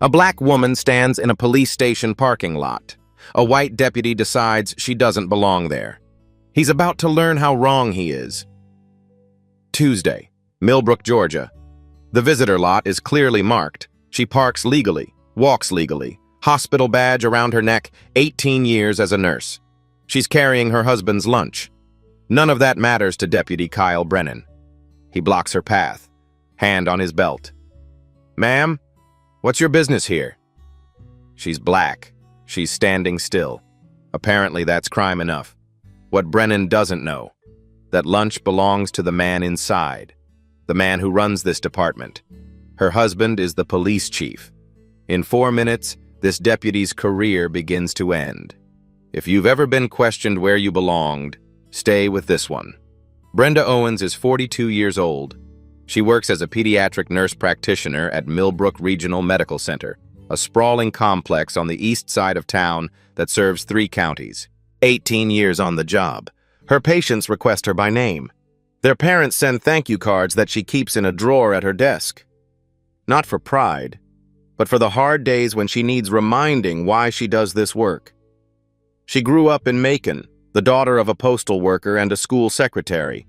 A black woman stands in a police station parking lot. A white deputy decides she doesn't belong there. He's about to learn how wrong he is. Tuesday, Millbrook, Georgia. The visitor lot is clearly marked. She parks legally, walks legally, hospital badge around her neck, 18 years as a nurse. She's carrying her husband's lunch. None of that matters to Deputy Kyle Brennan. He blocks her path, hand on his belt. "Ma'am, what's your business here?" She's black. She's standing still. Apparently that's crime enough. What Brennan doesn't know, that lunch belongs to the man inside, the man who runs this department. Her husband is the police chief. In 4 minutes, this deputy's career begins to end. If you've ever been questioned where you belonged, stay with this one. Brenda Owens is 42 years old. She works as a pediatric nurse practitioner at Millbrook Regional Medical Center, a sprawling complex on the east side of town that serves 3 counties. 18 years on the job. Her patients request her by name. Their parents send thank you cards that she keeps in a drawer at her desk. Not for pride, but for the hard days when she needs reminding why she does this work. She grew up in Macon, the daughter of a postal worker and a school secretary.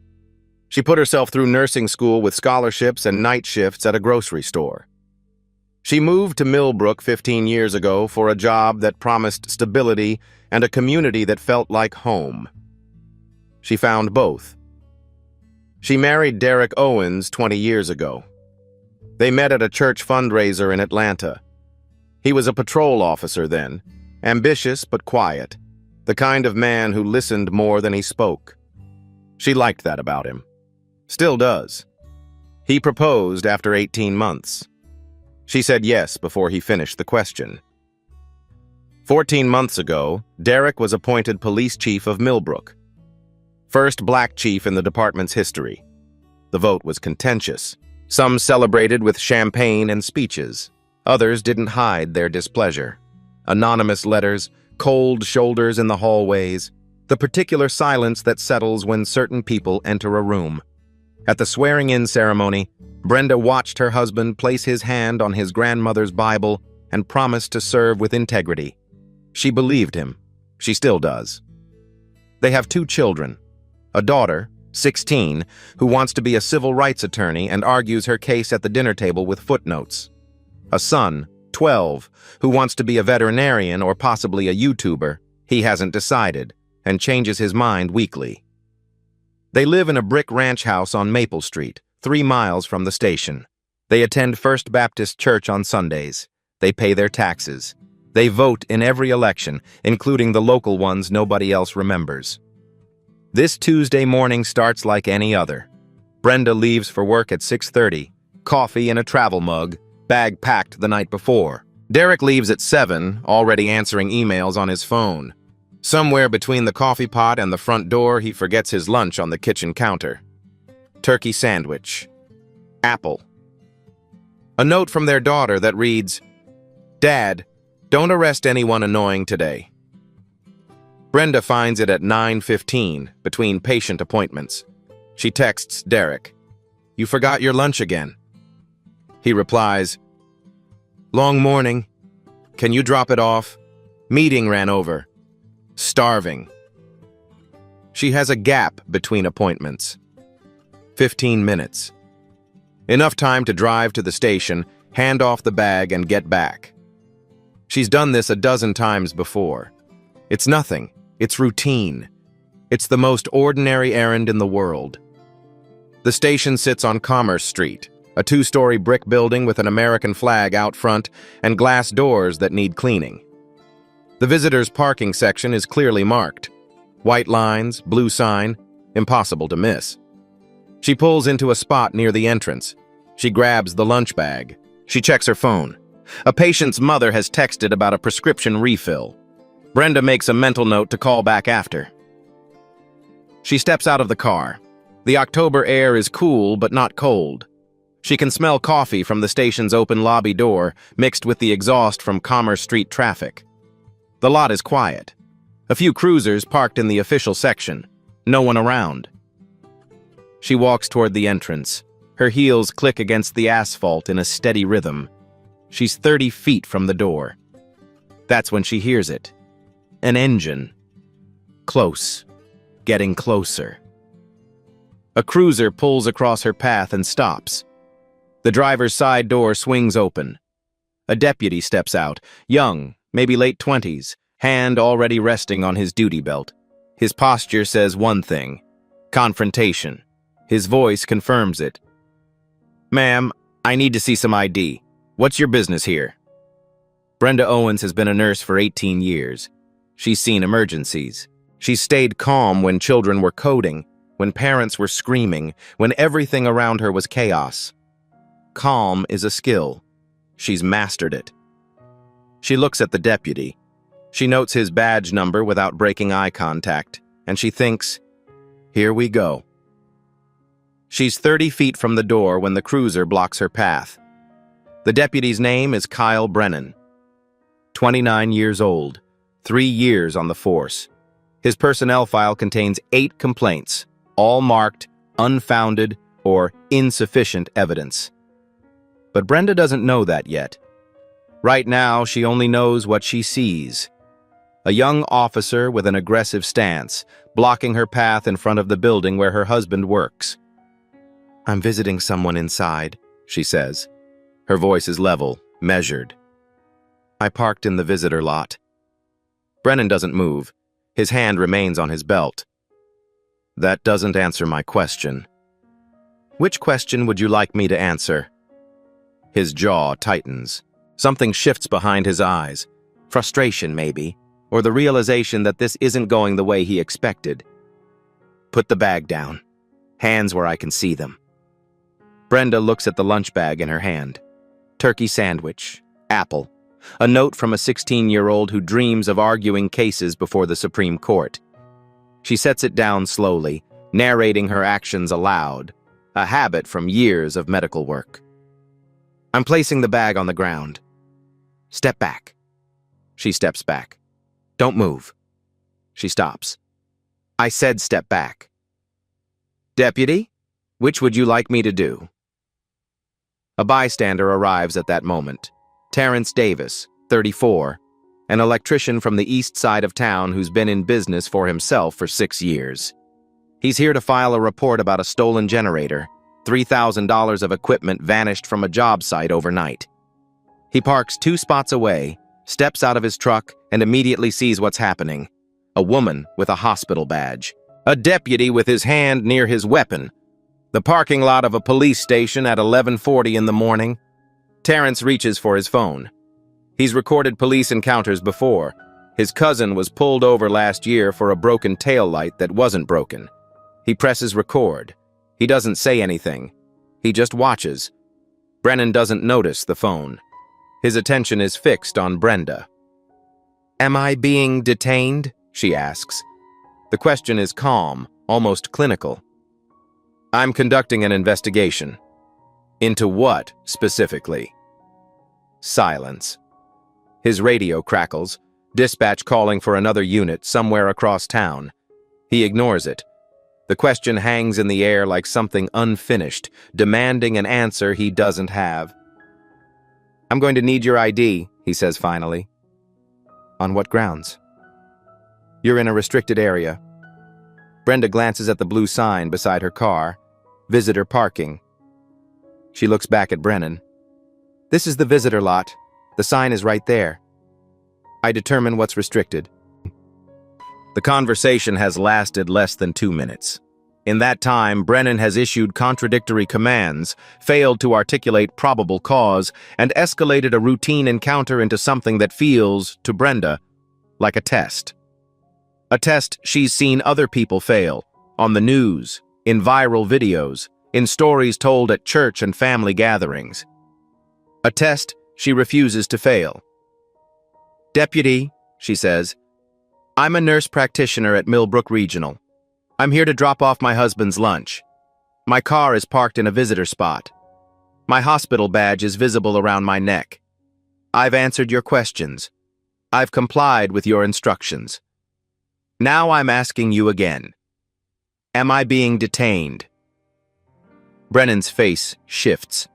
She put herself through nursing school with scholarships and night shifts at a grocery store. She moved to Millbrook 15 years ago for a job that promised stability and a community that felt like home. She found both. She married Derek Owens 20 years ago. They met at a church fundraiser in Atlanta. He was a patrol officer then, ambitious but quiet, the kind of man who listened more than he spoke. She liked that about him. Still does. He proposed after 18 months. She said yes before he finished the question. 14 months ago, Derek was appointed police chief of Millbrook. First black chief in the department's history. The vote was contentious. Some celebrated with champagne and speeches. Others didn't hide their displeasure. Anonymous letters, cold shoulders in the hallways, the particular silence that settles when certain people enter a room. At the swearing-in ceremony, Brenda watched her husband place his hand on his grandmother's Bible and promised to serve with integrity. She believed him. She still does. They have 2 children. A daughter, 16, who wants to be a civil rights attorney and argues her case at the dinner table with footnotes. A son, 12, who wants to be a veterinarian or possibly a YouTuber. He hasn't decided, and changes his mind weekly. They live in a brick ranch house on Maple Street, 3 miles from the station. They attend First Baptist Church on Sundays. They pay their taxes. They vote in every election, including the local ones nobody else remembers. This Tuesday morning starts like any other. Brenda leaves for work at 6:30, coffee in a travel mug, bag packed the night before. Derek leaves at 7, already answering emails on his phone. Somewhere between the coffee pot and the front door, he forgets his lunch on the kitchen counter. Turkey sandwich. Apple. A note from their daughter that reads, "Dad, don't arrest anyone annoying today." Brenda finds it at 9:15, between patient appointments. She texts Derek, "You forgot your lunch again." He replies, "Long morning. Can you drop it off? Meeting ran over. Starving." She has a gap between appointments. 15 minutes. Enough time to drive to the station, hand off the bag, and get back. She's done this a dozen times before. It's nothing. It's routine. It's the most ordinary errand in the world. The station sits on Commerce Street, a 2-story brick building with an American flag out front and glass doors that need cleaning. The visitors' parking section is clearly marked. White lines, blue sign, impossible to miss. She pulls into a spot near the entrance. She grabs the lunch bag. She checks her phone. A patient's mother has texted about a prescription refill. Brenda makes a mental note to call back after. She steps out of the car. The October air is cool but not cold. She can smell coffee from the station's open lobby door, mixed with the exhaust from Commerce Street traffic. The lot is quiet. A few cruisers parked in the official section. No one around. She walks toward the entrance. Her heels click against the asphalt in a steady rhythm. She's 30 feet from the door. That's when she hears it. An engine. Close. Getting closer. A cruiser pulls across her path and stops. The driver's side door swings open. A deputy steps out, young, maybe late 20s, hand already resting on his duty belt. His posture says one thing: confrontation. His voice confirms it. "Ma'am, I need to see some ID. What's your business here?" Brenda Owens has been a nurse for 18 years. She's seen emergencies. She's stayed calm when children were coding, when parents were screaming, when everything around her was chaos. Calm is a skill. She's mastered it. She looks at the deputy. She notes his badge number without breaking eye contact, and she thinks, here we go. She's 30 feet from the door when the cruiser blocks her path. The deputy's name is Kyle Brennan. 29 years old, 3 years on the force. His personnel file contains 8 complaints, all marked unfounded or insufficient evidence. But Brenda doesn't know that yet. Right now, she only knows what she sees. A young officer with an aggressive stance, blocking her path in front of the building where her husband works. "I'm visiting someone inside," she says. Her voice is level, measured. "I parked in the visitor lot." Brennan doesn't move. His hand remains on his belt. "That doesn't answer my question." "Which question would you like me to answer?" His jaw tightens. Something shifts behind his eyes. Frustration, maybe, or the realization that this isn't going the way he expected. "Put the bag down. Hands where I can see them." Brenda looks at the lunch bag in her hand. Turkey sandwich, apple, a note from a 16-year-old who dreams of arguing cases before the Supreme Court. She sets it down slowly, narrating her actions aloud, a habit from years of medical work. "I'm placing the bag on the ground." "Step back." She steps back. "Don't move." She stops. "I said step back." "Deputy, which would you like me to do?" A bystander arrives at that moment. Terrence Davis, 34, an electrician from the east side of town who's been in business for himself for 6 years. He's here to file a report about a stolen generator. $3,000 of equipment vanished from a job site overnight. He parks 2 spots away, steps out of his truck, and immediately sees what's happening. A woman with a hospital badge. A deputy with his hand near his weapon. The parking lot of a police station at 11:40 in the morning. Terrence reaches for his phone. He's recorded police encounters before. His cousin was pulled over last year for a broken taillight that wasn't broken. He presses record. He doesn't say anything. He just watches. Brennan doesn't notice the phone. His attention is fixed on Brenda. "Am I being detained?" she asks. The question is calm, almost clinical. "I'm conducting an investigation." "Into what, specifically?" Silence. His radio crackles, dispatch calling for another unit somewhere across town. He ignores it. The question hangs in the air like something unfinished, demanding an answer he doesn't have. "I'm going to need your ID," he says finally. "On what grounds?" "You're in a restricted area." Brenda glances at the blue sign beside her car. Visitor parking. She looks back at Brennan. "This is the visitor lot. The sign is right there." "I determine what's restricted." The conversation has lasted less than 2 minutes. In that time, Brennan has issued contradictory commands, failed to articulate probable cause, and escalated a routine encounter into something that feels, to Brenda, like a test. A test she's seen other people fail, on the news, in viral videos, in stories told at church and family gatherings. A test she refuses to fail. "Deputy," she says, "I'm a nurse practitioner at Millbrook Regional. I'm here to drop off my husband's lunch. My car is parked in a visitor spot. My hospital badge is visible around my neck. I've answered your questions. I've complied with your instructions. Now I'm asking you again. Am I being detained?" Brennan's face shifts.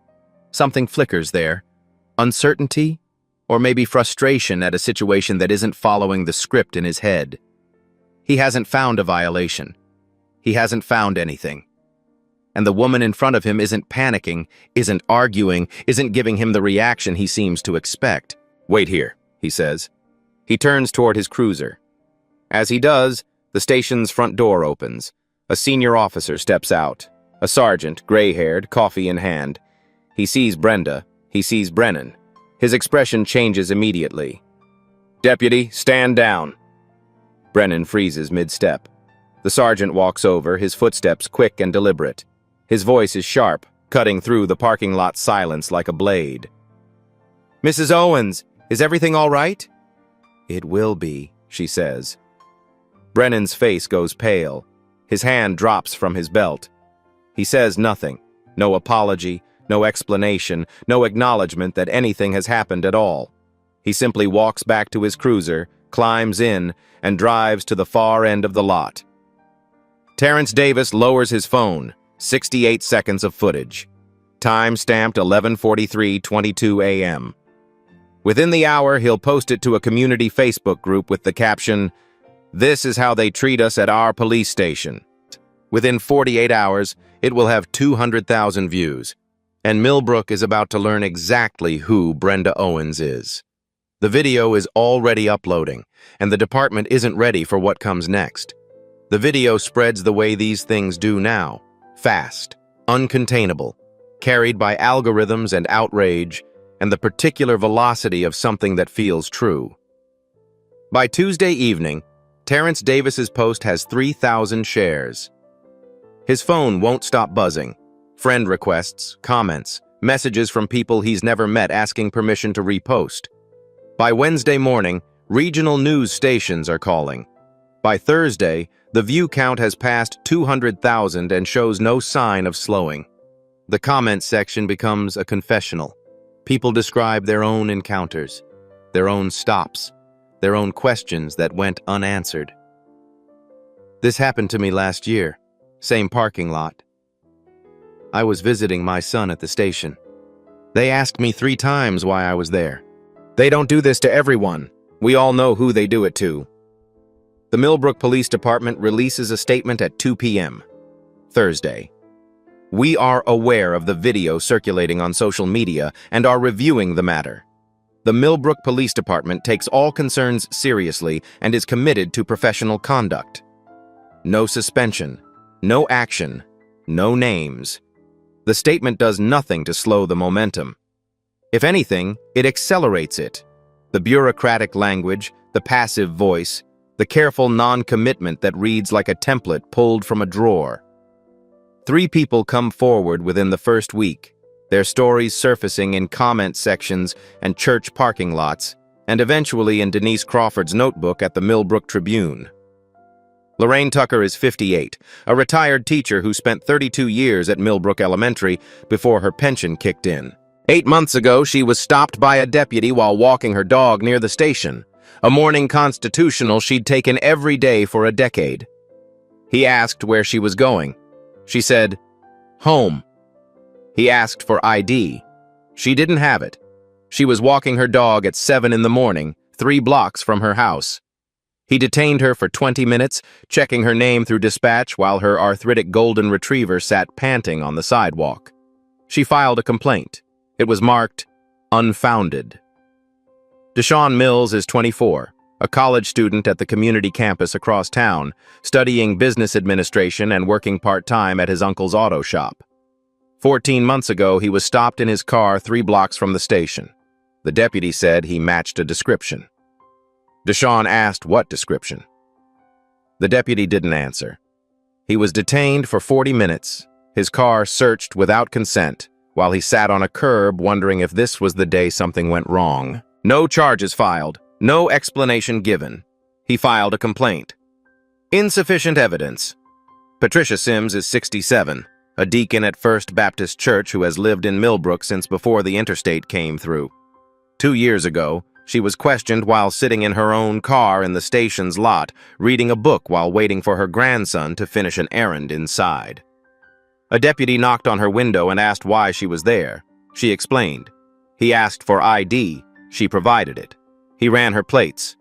Something flickers there. Uncertainty? Or maybe frustration at a situation that isn't following the script in his head. He hasn't found a violation. He hasn't found anything. And the woman in front of him isn't panicking, isn't arguing, isn't giving him the reaction he seems to expect. "Wait here," he says. He turns toward his cruiser. As he does, the station's front door opens. A senior officer steps out. A sergeant, gray-haired, coffee in hand. He sees Brenda. He sees Brennan. His expression changes immediately. "Deputy, stand down." Brennan freezes mid-step. The sergeant walks over, his footsteps quick and deliberate. His voice is sharp, cutting through the parking lot silence like a blade. "Mrs. Owens, is everything all right?" "It will be," she says. Brennan's face goes pale. His hand drops from his belt. He says nothing. No apology, no explanation, no acknowledgement that anything has happened at all. He simply walks back to his cruiser, climbs in, and drives to the far end of the lot. Terrence Davis lowers his phone. 68 seconds of footage. Time stamped 11:43:22 a.m. Within the hour, he'll post it to a community Facebook group with the caption, "This is how they treat us at our police station." Within 48 hours, it will have 200,000 views. And Millbrook is about to learn exactly who Brenda Owens is. The video is already uploading, and the department isn't ready for what comes next. The video spreads the way these things do now. Fast, uncontainable, carried by algorithms and outrage, and the particular velocity of something that feels true. By Tuesday evening, Terrence Davis's post has 3,000 shares. His phone won't stop buzzing. Friend requests, comments, messages from people he's never met asking permission to repost. By Wednesday morning, regional news stations are calling. By Thursday, the view count has passed 200,000 and shows no sign of slowing. The comment section becomes a confessional. People describe their own encounters, their own stops, their own questions that went unanswered. "This happened to me last year, same parking lot. I was visiting my son at the station. They asked me 3 times why I was there. They don't do this to everyone. We all know who they do it to." The Millbrook Police Department releases a statement at 2 p.m. Thursday. "We are aware of the video circulating on social media and are reviewing the matter. The Millbrook Police Department takes all concerns seriously and is committed to professional conduct. No suspension, no action, no names." The statement does nothing to slow the momentum. If anything, it accelerates it. The bureaucratic language, the passive voice, the careful non-commitment that reads like a template pulled from a drawer. 3 people come forward within the first week, their stories surfacing in comment sections and church parking lots, and eventually in Denise Crawford's notebook at the Millbrook Tribune. Lorraine Tucker is 58, a retired teacher who spent 32 years at Millbrook Elementary before her pension kicked in. 8 months ago, she was stopped by a deputy while walking her dog near the station, a morning constitutional she'd taken every day for a decade. He asked where she was going. She said, "Home." He asked for ID. She didn't have it. She was walking her dog at 7 in the morning, 3 blocks from her house. He detained her for 20 minutes, checking her name through dispatch while her arthritic golden retriever sat panting on the sidewalk. She filed a complaint. It was marked, "Unfounded." Deshaun Mills is 24, a college student at the community campus across town, studying business administration and working part-time at his uncle's auto shop. 14 months ago, he was stopped in his car 3 blocks from the station. The deputy said he matched a description. Deshaun asked what description. The deputy didn't answer. He was detained for 40 minutes, his car searched without consent, while he sat on a curb wondering if this was the day something went wrong. No charges filed, no explanation given. He filed a complaint. Insufficient evidence. Patricia Sims is 67, a deacon at First Baptist Church who has lived in Millbrook since before the interstate came through. 2 years ago, she was questioned while sitting in her own car in the station's lot, reading a book while waiting for her grandson to finish an errand inside. A deputy knocked on her window and asked why she was there. She explained. He asked for ID. She provided it. He ran her plates.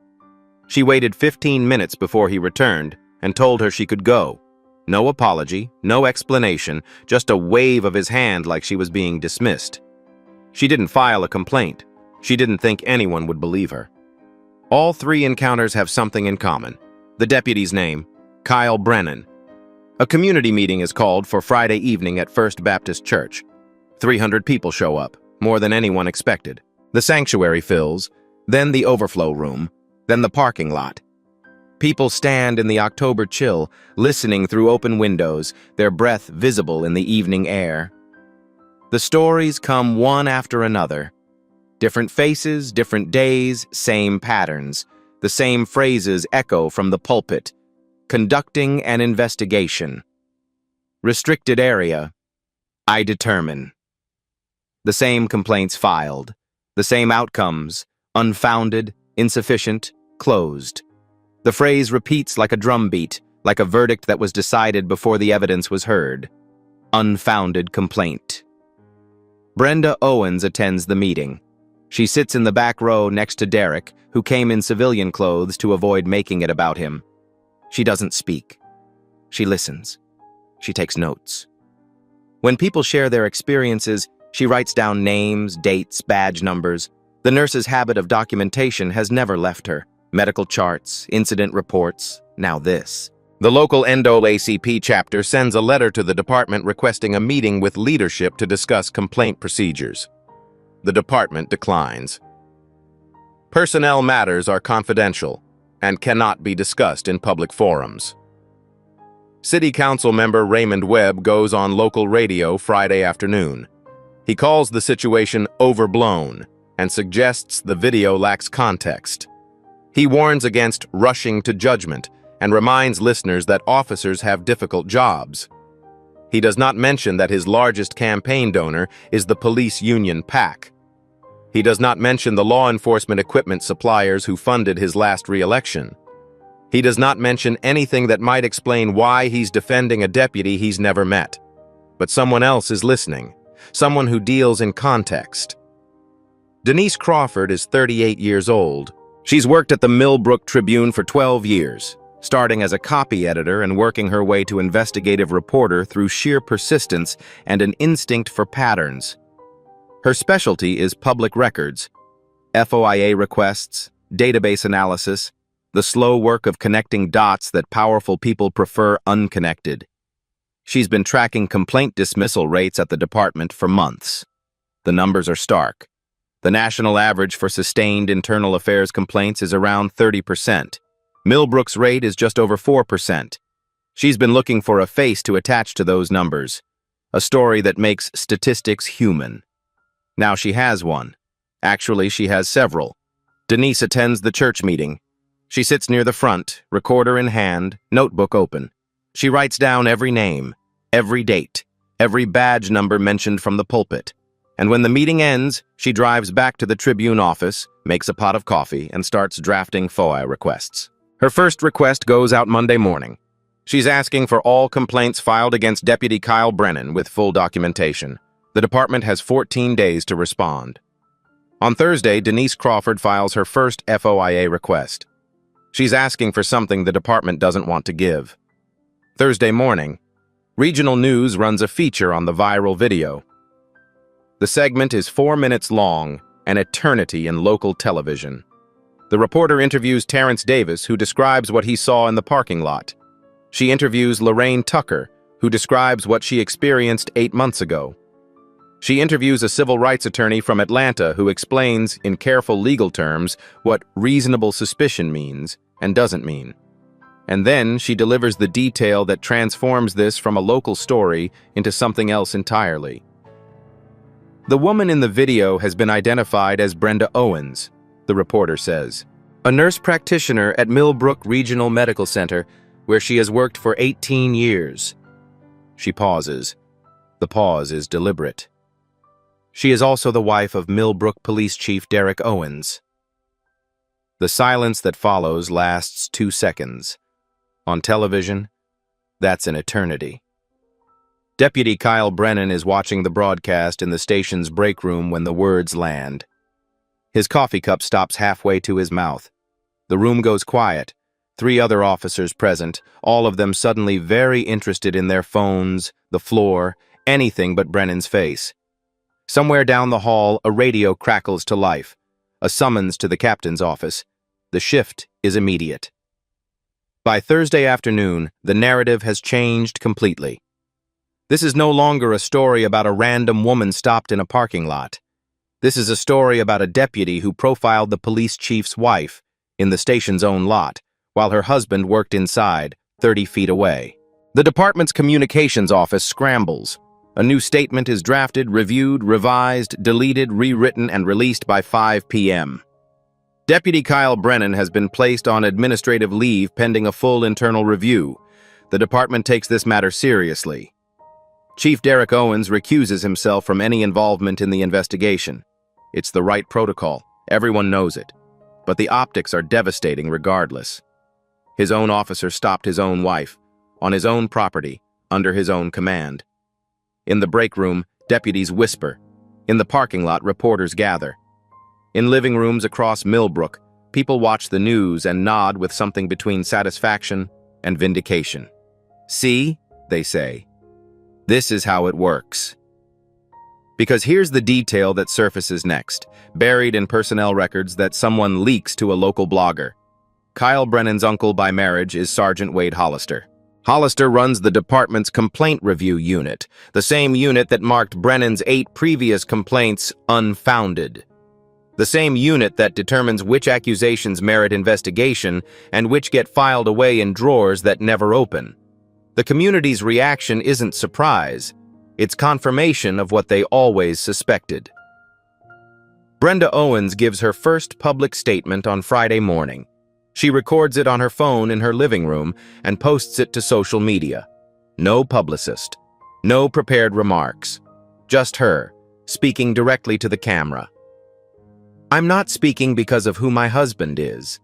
She waited 15 minutes before he returned and told her she could go. No apology, no explanation, just a wave of his hand like she was being dismissed. She didn't file a complaint. She didn't think anyone would believe her. All three encounters have something in common. The deputy's name, Kyle Brennan. A community meeting is called for Friday evening at First Baptist Church. 300 people show up, more than anyone expected. The sanctuary fills, then the overflow room, then the parking lot. People stand in the October chill, listening through open windows, their breath visible in the evening air. The stories come one after another. Different faces, different days, same patterns. The same phrases echo from the pulpit. Conducting an investigation. Restricted area. I determine. The same complaints filed. The same outcomes. Unfounded, insufficient, closed. The phrase repeats like a drumbeat, like a verdict that was decided before the evidence was heard. Unfounded complaint. Brenda Owens attends the meeting. She sits in the back row next to Derek, who came in civilian clothes to avoid making it about him. She doesn't speak. She listens. She takes notes. When people share their experiences, she writes down names, dates, badge numbers. The nurse's habit of documentation has never left her. Medical charts, incident reports, now this. The local NAACP chapter sends a letter to the department requesting a meeting with leadership to discuss complaint procedures. The department declines. Personnel matters are confidential and cannot be discussed in public forums. City Council member Raymond Webb goes on local radio Friday afternoon. He calls the situation overblown and suggests the video lacks context. He warns against rushing to judgment and reminds listeners that officers have difficult jobs. He does not mention that his largest campaign donor is the police union PAC. He does not mention the law enforcement equipment suppliers who funded his last re-election. He does not mention anything that might explain why he's defending a deputy he's never met. But someone else is listening, someone who deals in context. Denise Crawford is 38 years old. She's worked at the Millbrook Tribune for 12 years, starting as a copy editor and working her way to investigative reporter through sheer persistence and an instinct for patterns. Her specialty is public records, FOIA requests, database analysis, the slow work of connecting dots that powerful people prefer unconnected. She's been tracking complaint dismissal rates at the department for months. The numbers are stark. The national average for sustained internal affairs complaints is around 30%. Millbrook's rate is just over 4%. She's been looking for a face to attach to those numbers, a story that makes statistics human. Now she has one. Actually, she has several. Denise attends the church meeting. She sits near the front, recorder in hand, notebook open. She writes down every name, every date, every badge number mentioned from the pulpit. And when the meeting ends, she drives back to the Tribune office, makes a pot of coffee, and starts drafting FOIA requests. Her first request goes out Monday morning. She's asking for all complaints filed against Deputy Kyle Brennan with full documentation. The department has 14 days to respond. On Thursday, Denise Crawford files her first FOIA request. She's asking for something the department doesn't want to give. Thursday morning, Regional News runs a feature on the viral video. The segment is 4 minutes long, an eternity in local television. The reporter interviews Terrence Davis, who describes what he saw in the parking lot. She interviews Lorraine Tucker, who describes what she experienced 8 months ago. She interviews a civil rights attorney from Atlanta who explains, in careful legal terms, what reasonable suspicion means and doesn't mean. And then she delivers the detail that transforms this from a local story into something else entirely. The woman in the video has been identified as Brenda Owens, the reporter says, a nurse practitioner at Millbrook Regional Medical Center, where she has worked for 18 years. She pauses. The pause is deliberate. She is also the wife of Millbrook Police Chief Derek Owens. The silence that follows lasts 2 seconds. On television, that's an eternity. Deputy Kyle Brennan is watching the broadcast in the station's break room when the words land. His coffee cup stops halfway to his mouth. The room goes quiet. 3 other officers present, all of them suddenly very interested in their phones, the floor, anything but Brennan's face. Somewhere down the hall, a radio crackles to life. A summons to the captain's office. The shift is immediate. By Thursday afternoon, the narrative has changed completely. This is no longer a story about a random woman stopped in a parking lot. This is a story about a deputy who profiled the police chief's wife in the station's own lot, while her husband worked inside, 30 feet away. The department's communications office scrambles. A new statement is drafted, reviewed, revised, deleted, rewritten, and released by 5 p.m. Deputy Kyle Brennan has been placed on administrative leave pending a full internal review. The department takes this matter seriously. Chief Derek Owens recuses himself from any involvement in the investigation. It's the right protocol. Everyone knows it. But the optics are devastating regardless. His own officer stopped his own wife, on his own property, under his own command. In the break room, deputies whisper. In the parking lot, reporters gather. In living rooms across Millbrook, people watch the news and nod with something between satisfaction and vindication. See, they say. This is how it works. Because here's the detail that surfaces next, buried in personnel records that someone leaks to a local blogger. Kyle Brennan's uncle by marriage is Sergeant Wade Hollister. Hollister runs the department's complaint review unit, the same unit that marked Brennan's 8 previous complaints unfounded. The same unit that determines which accusations merit investigation and which get filed away in drawers that never open. The community's reaction isn't surprise. It's confirmation of what they always suspected. Brenda Owens gives her first public statement on Friday morning. She records it on her phone in her living room and posts it to social media. No publicist. No prepared remarks. Just her, speaking directly to the camera. I'm not speaking because of who my husband is.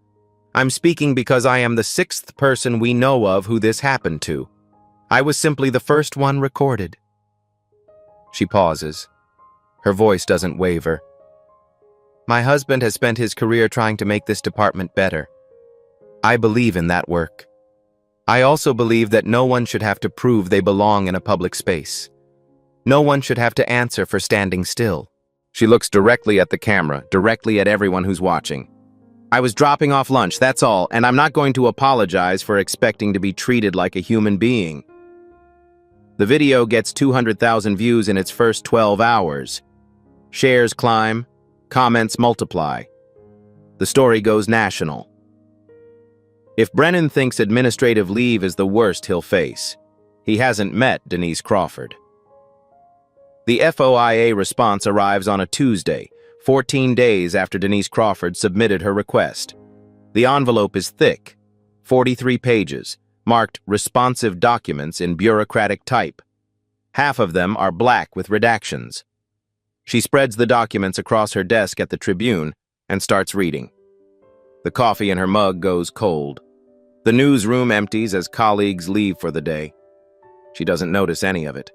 I'm speaking because I am the 6th person we know of who this happened to. I was simply the first one recorded. She pauses. Her voice doesn't waver. My husband has spent his career trying to make this department better. I believe in that work. I also believe that no one should have to prove they belong in a public space. No one should have to answer for standing still. She looks directly at the camera, directly at everyone who's watching. I was dropping off lunch, that's all, and I'm not going to apologize for expecting to be treated like a human being. The video gets 200,000 views in its first 12 hours. Shares climb, comments multiply. The story goes national. If Brennan thinks administrative leave is the worst he'll face, he hasn't met Denise Crawford. The FOIA response arrives on a Tuesday, 14 days after Denise Crawford submitted her request. The envelope is thick, 43 pages, marked responsive documents in bureaucratic type. Half of them are black with redactions. She spreads the documents across her desk at the Tribune and starts reading. The coffee in her mug goes cold. The newsroom empties as colleagues leave for the day. She doesn't notice any of it.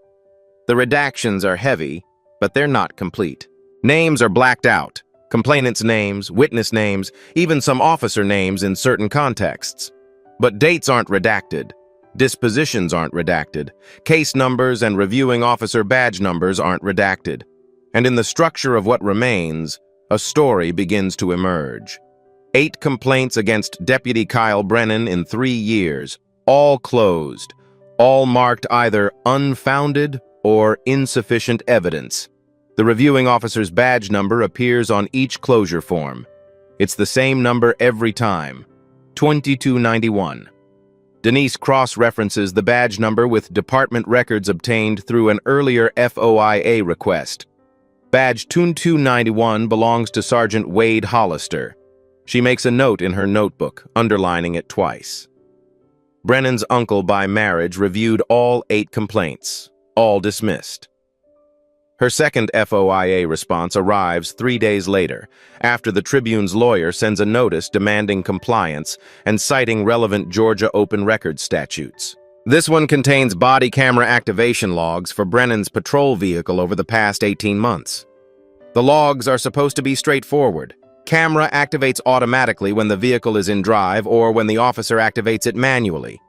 The redactions are heavy, but they're not complete. Names are blacked out. Complainants' names, witness names, even some officer names in certain contexts. But dates aren't redacted. Dispositions aren't redacted. Case numbers and reviewing officer badge numbers aren't redacted. And in the structure of what remains, a story begins to emerge. 8 complaints against Deputy Kyle Brennan in 3 years, all closed, all marked either unfounded or insufficient evidence. The reviewing officer's badge number appears on each closure form. It's the same number every time, 2291. Denise cross-references the badge number with department records obtained through an earlier FOIA request. Badge 2291 belongs to Sergeant Wade Hollister. She makes a note in her notebook, underlining it twice. Brennan's uncle by marriage reviewed all 8 complaints, all dismissed. Her second FOIA response arrives 3 days later, after the Tribune's lawyer sends a notice demanding compliance and citing relevant Georgia open records statutes. This one contains body camera activation logs for Brennan's patrol vehicle over the past 18 months. The logs are supposed to be straightforward. Camera activates automatically when the vehicle is in drive or when the officer activates it manually.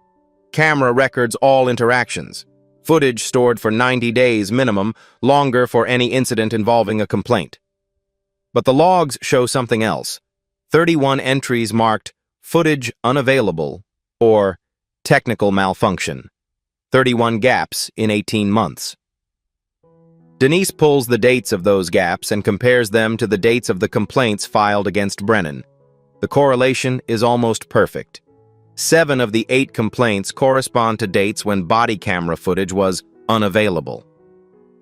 Camera records all interactions. Footage stored for 90 days minimum, longer for any incident involving a complaint. But the logs show something else. 31 entries marked footage unavailable or technical malfunction. 31 gaps in 18 months. Denise pulls the dates of those gaps and compares them to the dates of the complaints filed against Brennan. The correlation is almost perfect. 7 of the 8 complaints correspond to dates when body camera footage was unavailable.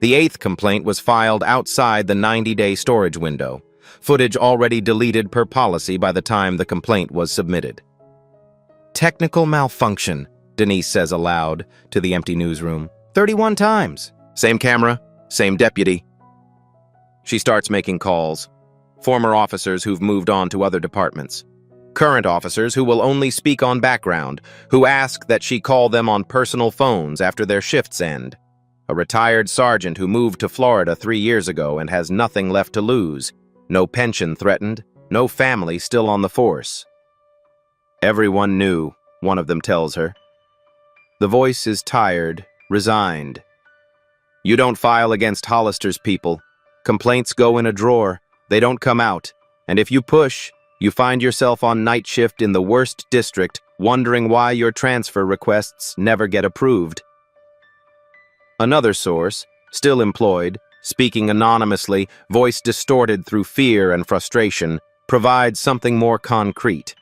The 8th complaint was filed outside the 90-day storage window, footage already deleted per policy by the time the complaint was submitted. Technical malfunction, Denise says aloud to the empty newsroom. 31 times. Same camera, same deputy. She starts making calls. Former officers who've moved on to other departments. Current officers who will only speak on background, who ask that she call them on personal phones after their shifts end. A retired sergeant who moved to Florida 3 years ago and has nothing left to lose. No pension threatened, no family still on the force. Everyone knew, one of them tells her. The voice is tired, resigned. You don't file against Hollister's people. Complaints go in a drawer. They don't come out. And if you push, you find yourself on night shift in the worst district, wondering why your transfer requests never get approved. Another source, still employed, speaking anonymously, voice distorted through fear and frustration, provides something more concrete.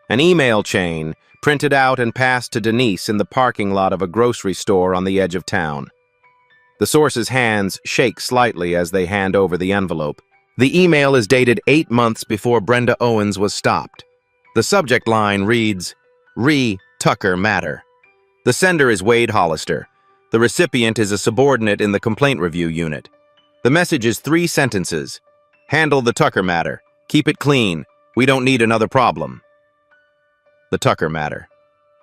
An email chain, printed out and passed to Denise in the parking lot of a grocery store on the edge of town. The source's hands shake slightly as they hand over the envelope. The email is dated 8 months before Brenda Owens was stopped. The subject line reads, Tucker Matter. The sender is Wade Hollister. The recipient is a subordinate in the complaint review unit. The message is 3 sentences. Handle the Tucker matter. Keep it clean. We don't need another problem. The Tucker matter.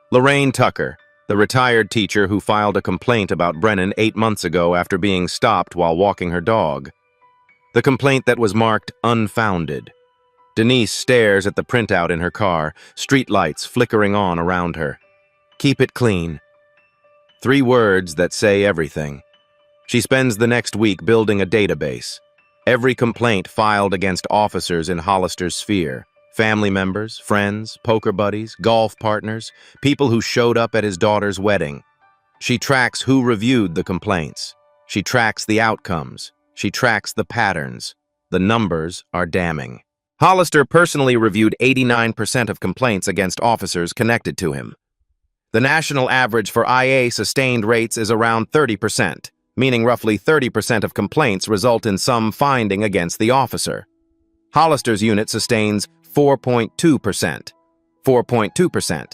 Lorraine Tucker, the retired teacher who filed a complaint about Brennan 8 months ago after being stopped while walking her dog. The complaint that was marked unfounded. Denise stares at the printout in her car, streetlights flickering on around her. Keep it clean. 3 words that say everything. She spends the next week building a database. Every complaint filed against officers in Hollister's sphere. Family members, friends, poker buddies, golf partners, people who showed up at his daughter's wedding. She tracks who reviewed the complaints. She tracks the outcomes. She tracks the patterns. The numbers are damning. Hollister personally reviewed 89% of complaints against officers connected to him. The national average for IA sustained rates is around 30%, meaning roughly 30% of complaints result in some finding against the officer. Hollister's unit sustains 4.2%. 4.2%.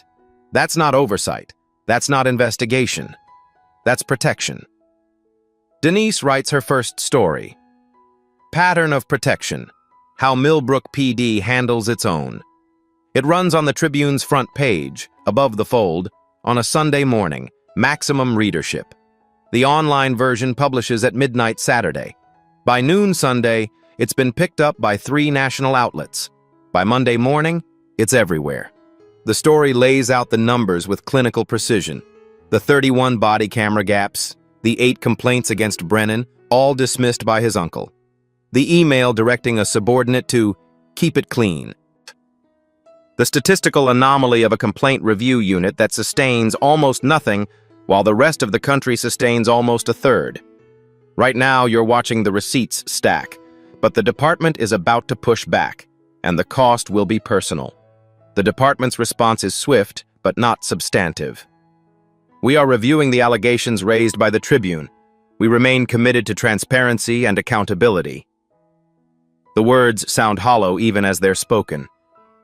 That's not oversight. That's not investigation. That's protection. Denise writes her first story. Pattern of Protection. How Millbrook PD handles its own. It runs on the Tribune's front page, above the fold, on a Sunday morning, maximum readership. The online version publishes at midnight Saturday. By noon Sunday, it's been picked up by 3 national outlets. By Monday morning, it's everywhere. The story lays out the numbers with clinical precision. The 31 body camera gaps, the 8 complaints against Brennan, all dismissed by his uncle. The email directing a subordinate to keep it clean. The statistical anomaly of a complaint review unit that sustains almost nothing while the rest of the country sustains almost a third. Right now, you're watching the receipts stack, but the department is about to push back, and the cost will be personal. The department's response is swift, but not substantive. We are reviewing the allegations raised by the Tribune. We remain committed to transparency and accountability. The words sound hollow even as they're spoken.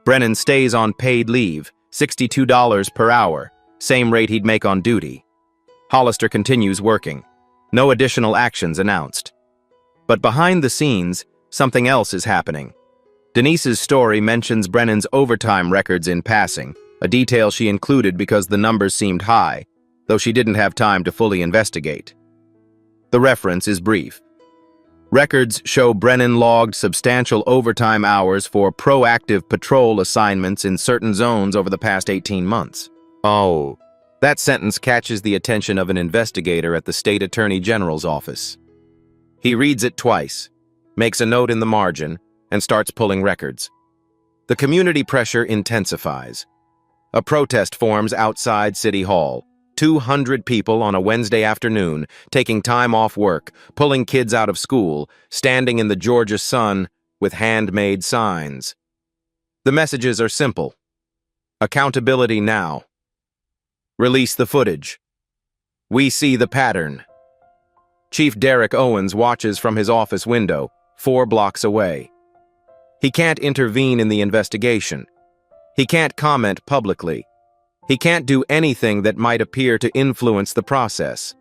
Brennan stays on paid leave, $62 per hour, same rate he'd make on duty. Hollister continues working. No additional actions announced. But behind the scenes, something else is happening. Denise's story mentions Brennan's overtime records in passing, a detail she included because the numbers seemed high, though she didn't have time to fully investigate. The reference is brief. Records show Brennan logged substantial overtime hours for proactive patrol assignments in certain zones over the past 18 months. Oh, that sentence catches the attention of an investigator at the state attorney general's office. He reads it twice, makes a note in the margin, and starts pulling records. The community pressure intensifies. A protest forms outside City Hall. 200 people on a Wednesday afternoon, taking time off work, pulling kids out of school, standing in the Georgia sun with handmade signs. The messages are simple. Accountability now. Release the footage. We see the pattern. Chief Derek Owens watches from his office window, 4 blocks away. He can't intervene in the investigation. He can't comment publicly. He can't do anything that might appear to influence the process.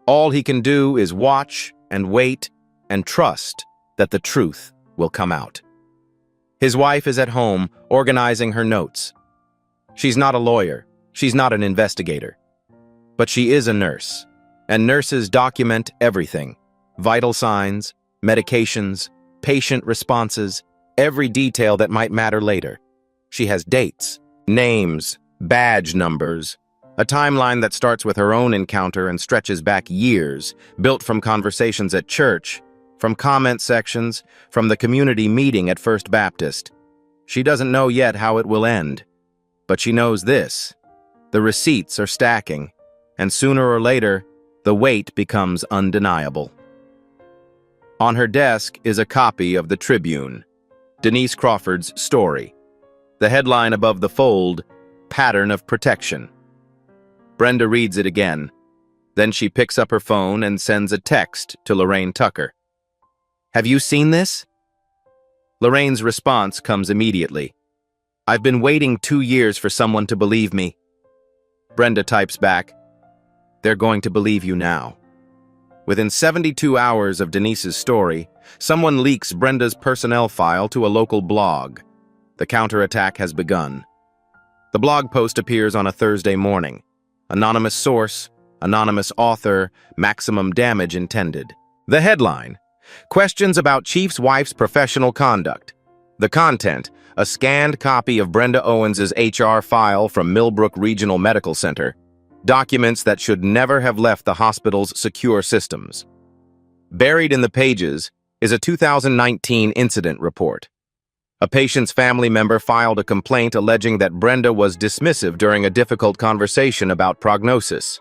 All he can do is watch and wait and trust that the truth will come out. His wife is at home organizing her notes. She's not a lawyer. She's not an investigator. But she is a nurse, and nurses document everything: vital signs, medications, patient responses, every detail that might matter later. She has dates, names, badge numbers, a timeline that starts with her own encounter and stretches back years, built from conversations at church, from comment sections, from the community meeting at First Baptist. She doesn't know yet how it will end, but she knows this: the receipts are stacking, and sooner or later, the weight becomes undeniable. On her desk is a copy of the Tribune, Denise Crawford's story. The headline above the fold, Pattern of Protection. Brenda reads it again. Then she picks up her phone and sends a text to Lorraine Tucker. Have you seen this? Lorraine's response comes immediately. I've been waiting 2 years for someone to believe me. Brenda types back, they're going to believe you now. Within 72 hours of Denise's story, someone leaks Brenda's personnel file to a local blog. The counterattack has begun. The blog post appears on a Thursday morning. Anonymous source, anonymous author, maximum damage intended. The headline: Questions about Chief's wife's professional conduct. The content: a scanned copy of Brenda Owens' HR file from Millbrook Regional Medical Center. Documents that should never have left the hospital's secure systems. Buried in the pages is a 2019 incident report. A patient's family member filed a complaint alleging that Brenda was dismissive during a difficult conversation about prognosis.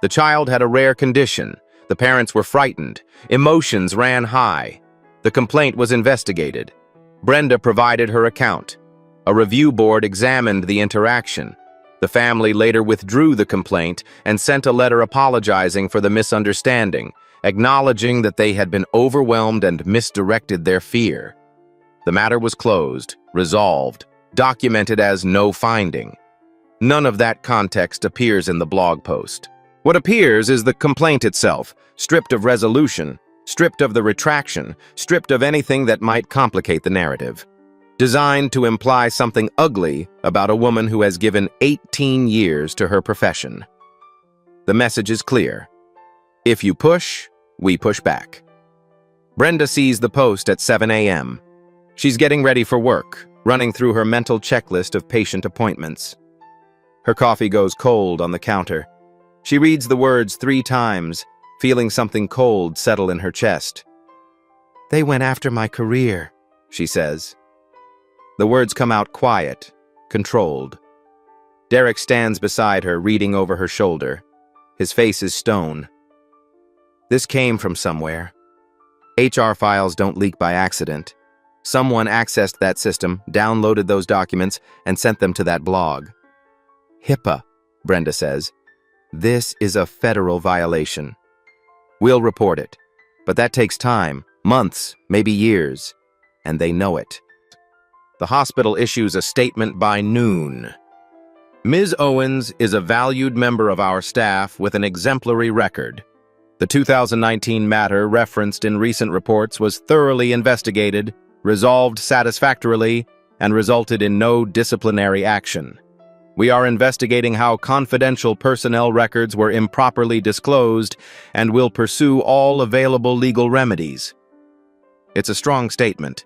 The child had a rare condition. The parents were frightened. Emotions ran high. The complaint was investigated. Brenda provided her account. A review board examined the interaction. The family later withdrew the complaint and sent a letter apologizing for the misunderstanding, acknowledging that they had been overwhelmed and misdirected their fear. The matter was closed, resolved, documented as no finding. None of that context appears in the blog post. What appears is the complaint itself, stripped of resolution, stripped of the retraction, stripped of anything that might complicate the narrative. Designed to imply something ugly about a woman who has given 18 years to her profession. The message is clear. If you push, we push back. Brenda sees the post at 7 a.m. She's getting ready for work, running through her mental checklist of patient appointments. Her coffee goes cold on the counter. She reads the words 3 times, feeling something cold settle in her chest. They went after my career, she says. The words come out quiet, controlled. Derek stands beside her, reading over her shoulder. His face is stone. This came from somewhere. HR files don't leak by accident. Someone accessed that system, downloaded those documents, and sent them to that blog. HIPAA, Brenda says. This is a federal violation. We'll report it, but that takes time, months, maybe years, and they know it. The hospital issues a statement by noon. Ms. Owens is a valued member of our staff with an exemplary record. The 2019 matter referenced in recent reports was thoroughly investigated, resolved satisfactorily, and resulted in no disciplinary action. We are investigating how confidential personnel records were improperly disclosed and will pursue all available legal remedies. It's a strong statement.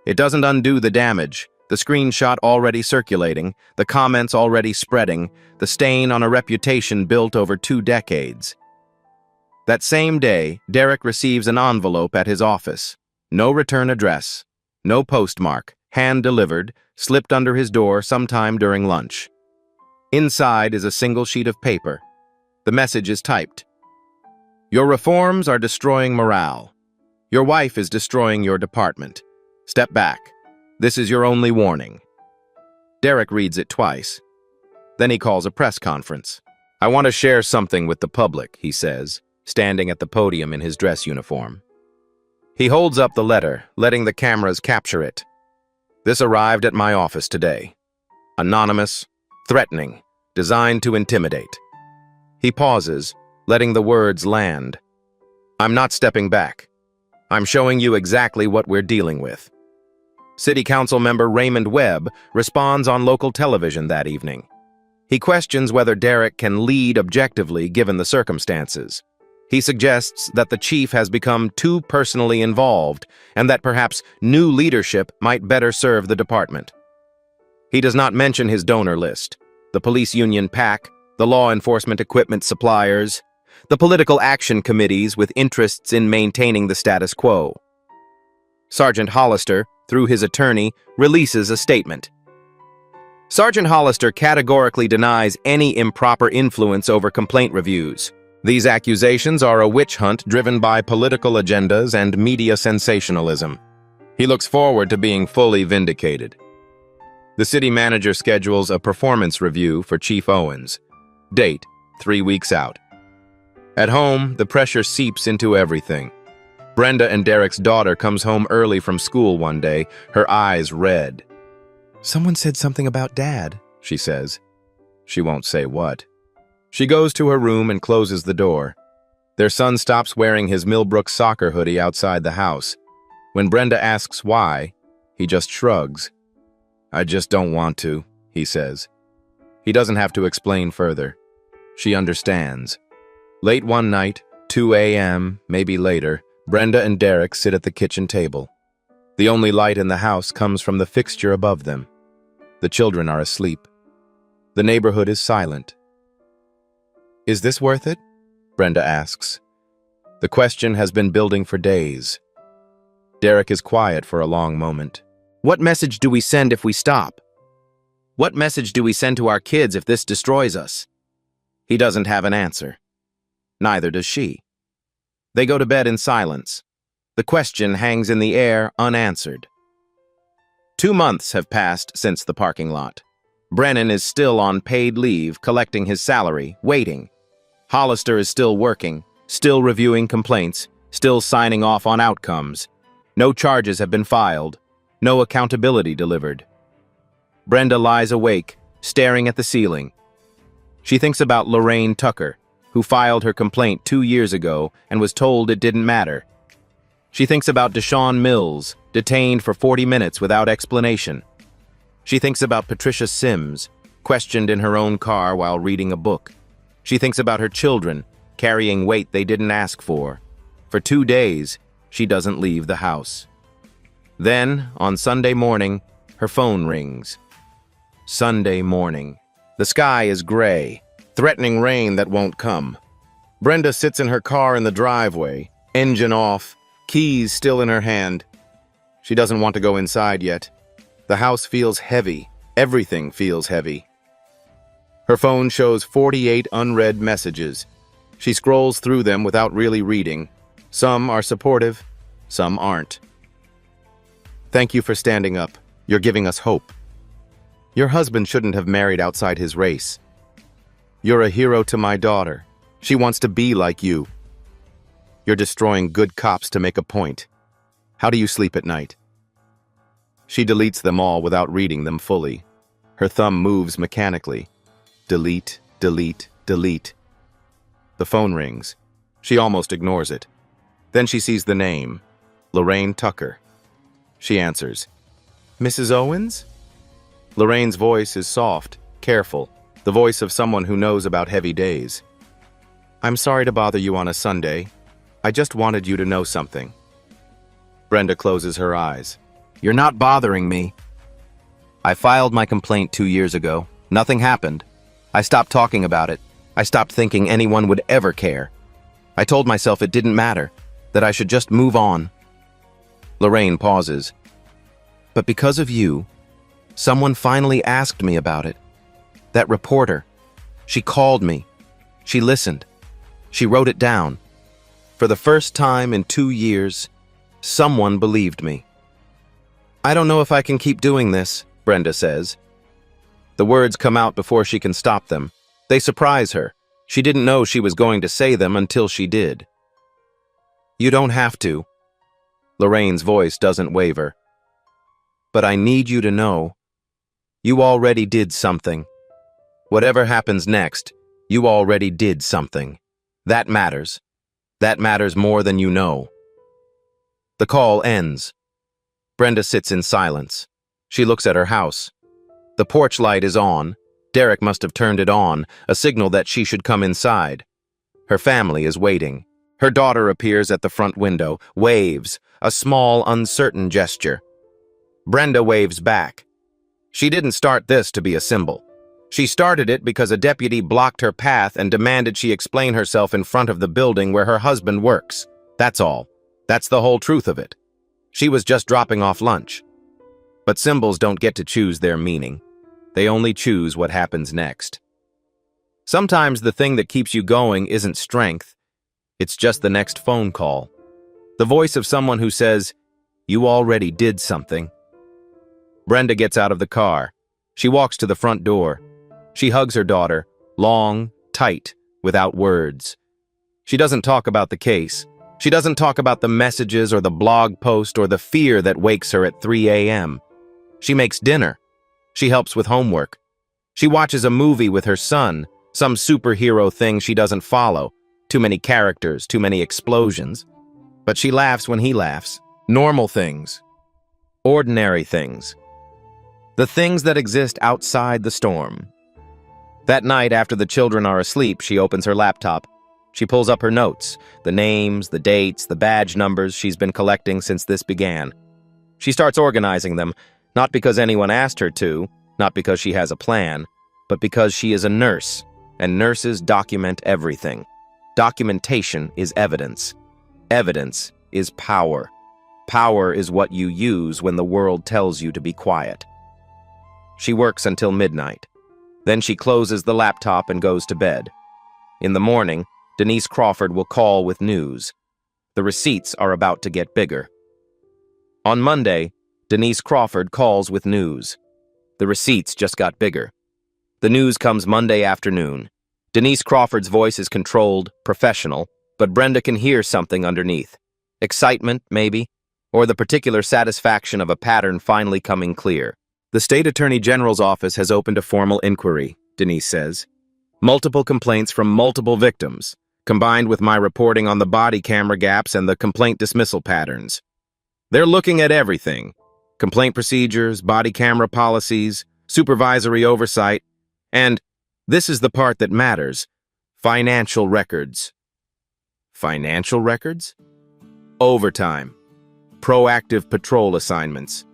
It doesn't undo the damage, the screenshot already circulating, the comments already spreading, the stain on a reputation built over 2 decades. That same day, Derek receives an envelope at his office. No return address, no postmark, hand-delivered, slipped under his door sometime during lunch. Inside is a single sheet of paper. The message is typed. Your reforms are destroying morale. Your wife is destroying your department. Step back. This is your only warning. Derek reads it twice. Then he calls a press conference. I want to share something with the public, he says, standing at the podium in his dress uniform. He holds up the letter, letting the cameras capture it. This arrived at my office today. Anonymous, threatening, designed to intimidate. He pauses, letting the words land. I'm not stepping back. I'm showing you exactly what we're dealing with. City Council member Raymond Webb responds on local television that evening. He questions whether Derek can lead objectively given the circumstances. He suggests that the chief has become too personally involved and that perhaps new leadership might better serve the department. He does not mention his donor list, the police union PAC, the law enforcement equipment suppliers, the political action committees with interests in maintaining the status quo. Sergeant Hollister, through his attorney, releases a statement. Sergeant Hollister categorically denies any improper influence over complaint reviews. These accusations are a witch hunt driven by political agendas and media sensationalism. He looks forward to being fully vindicated. The city manager schedules a performance review for Chief Owens. Date, 3 weeks out. At home, the pressure seeps into everything. Brenda and Derek's daughter comes home early from school one day, her eyes red. Someone said something about Dad, she says. She won't say what. She goes to her room and closes the door. Their son stops wearing his Millbrook soccer hoodie outside the house. When Brenda asks why, he just shrugs. I just don't want to, he says. He doesn't have to explain further. She understands. Late one night, 2 a.m., maybe later, Brenda and Derek sit at the kitchen table. The only light in the house comes from the fixture above them. The children are asleep. The neighborhood is silent. Is this worth it? Brenda asks. The question has been building for days. Derek is quiet for a long moment. What message do we send if we stop? What message do we send to our kids if this destroys us? He doesn't have an answer. Neither does she. They go to bed in silence. The question hangs in the air unanswered. 2 months have passed since the parking lot. Brennan is still on paid leave, collecting his salary, waiting. Hollister is still working, still reviewing complaints, still signing off on outcomes. No charges have been filed, no accountability delivered. Brenda lies awake, staring at the ceiling. She thinks about Lorraine Tucker, who filed her complaint 2 years ago and was told it didn't matter. She thinks about Deshaun Mills, detained for 40 minutes without explanation. She thinks about Patricia Sims, questioned in her own car while reading a book. She thinks about her children, carrying weight they didn't ask for. For 2 days, she doesn't leave the house. Then, on Sunday morning, her phone rings. Sunday morning. The sky is gray, threatening rain that won't come. Brenda sits in her car in the driveway, engine off, keys still in her hand. She doesn't want to go inside yet. The house feels heavy. Everything feels heavy. Her phone shows 48 unread messages. She scrolls through them without really reading. Some are supportive, some aren't. Thank you for standing up. You're giving us hope. Your husband shouldn't have married outside his race. You're a hero to my daughter. She wants to be like you. You're destroying good cops to make a point. How do you sleep at night? She deletes them all without reading them fully. Her thumb moves mechanically. Delete, delete, delete. The phone rings. She almost ignores it. Then she sees the name, Lorraine Tucker. She answers, Mrs. Owens? Lorraine's voice is soft, careful, the voice of someone who knows about heavy days. "I'm sorry to bother you on a Sunday. I just wanted you to know something." Brenda closes her eyes. "You're not bothering me." "I filed my complaint 2 years ago. Nothing happened. I stopped talking about it. I stopped thinking anyone would ever care. I told myself it didn't matter, that I should just move on." Lorraine pauses. "But because of you, someone finally asked me about it. That reporter. She called me. She listened. She wrote it down. For the first time in 2 years, someone believed me." "I don't know if I can keep doing this," Brenda says. The words come out before she can stop them. They surprise her. She didn't know she was going to say them until she did. "You don't have to." Lorraine's voice doesn't waver. "But I need you to know, you already did something. Whatever happens next, you already did something. That matters. That matters more than you know." The call ends. Brenda sits in silence. She looks at her house. The porch light is on. Derek must have turned it on, a signal that she should come inside. Her family is waiting. Her daughter appears at the front window, waves, a small, uncertain gesture. Brenda waves back. She didn't start this to be a symbol. She started it because a deputy blocked her path and demanded she explain herself in front of the building where her husband works. That's all. That's the whole truth of it. She was just dropping off lunch. But symbols don't get to choose their meaning. They only choose what happens next. Sometimes the thing that keeps you going isn't strength. It's just the next phone call. The voice of someone who says, "You already did something." Brenda gets out of the car. She walks to the front door. She hugs her daughter, long, tight, without words. She doesn't talk about the case. She doesn't talk about the messages or the blog post or the fear that wakes her at 3 a.m. She makes dinner. She helps with homework. She watches a movie with her son, some superhero thing she doesn't follow. Too many characters, too many explosions. But she laughs when he laughs. Normal things. Ordinary things. The things that exist outside the storm. That night, after the children are asleep, she opens her laptop. She pulls up her notes, the names, the dates, the badge numbers she's been collecting since this began. She starts organizing them, not because anyone asked her to, not because she has a plan, but because she is a nurse, and nurses document everything. Documentation is evidence. Evidence is power. Power is what you use when the world tells you to be quiet. She works until midnight. Then she closes the laptop and goes to bed. In the morning, Denise Crawford will call with news. The receipts are about to get bigger. On Monday, Denise Crawford calls with news. The receipts just got bigger. The news comes Monday afternoon. Denise Crawford's voice is controlled, professional, but Brenda can hear something underneath. Excitement, maybe, or the particular satisfaction of a pattern finally coming clear. "The State Attorney General's office has opened a formal inquiry," Denise says. "Multiple complaints from multiple victims, combined with my reporting on the body camera gaps and the complaint dismissal patterns. They're looking at everything. Complaint procedures, body camera policies, supervisory oversight, and, this is the part that matters, financial records." Financial records? Overtime. Proactive patrol assignments.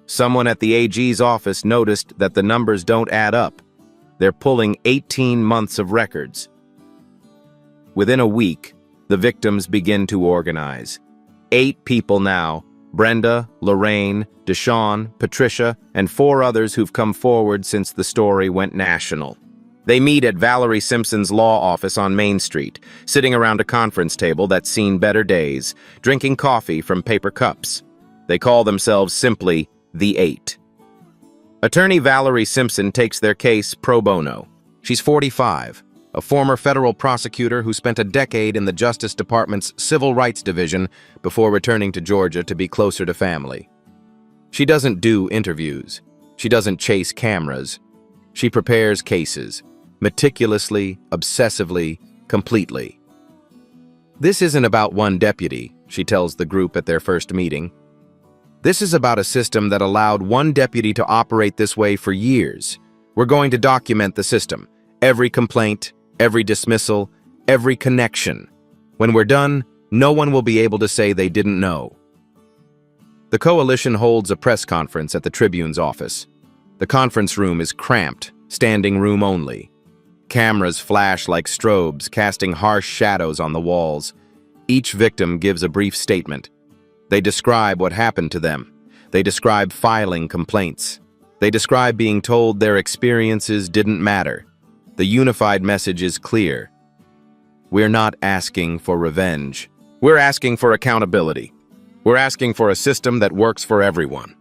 Someone at the AG's office noticed that the numbers don't add up. They're pulling 18 months of records. Within a week, the victims begin to organize. 8 people now: Brenda, Lorraine, Deshawn, Patricia, and 4 others who've come forward since the story went national. They meet at Valerie Simpson's law office on Main Street, sitting around a conference table that's seen better days, drinking coffee from paper cups. They call themselves simply the 8. Attorney Valerie Simpson takes their case pro bono. She's 45, a former federal prosecutor who spent a decade in the Justice Department's Civil Rights Division before returning to Georgia to be closer to family. She doesn't do interviews. She doesn't chase cameras. She prepares cases, meticulously, obsessively, completely. "This isn't about one deputy," she tells the group at their first meeting. "This is about a system that allowed one deputy to operate this way for years, We're going to document the system, every complaint, every dismissal, every connection. When we're done, no one will be able to say they didn't know. The coalition holds a press conference at the Tribune's office. The conference room is cramped, standing room only. Cameras flash like strobes, casting harsh shadows on the walls. Each victim gives a brief statement. They describe what happened to them. They describe filing complaints. They describe being told their experiences didn't matter. The unified message is clear. We're not asking for revenge. We're asking for accountability. We're asking for a system that works for everyone.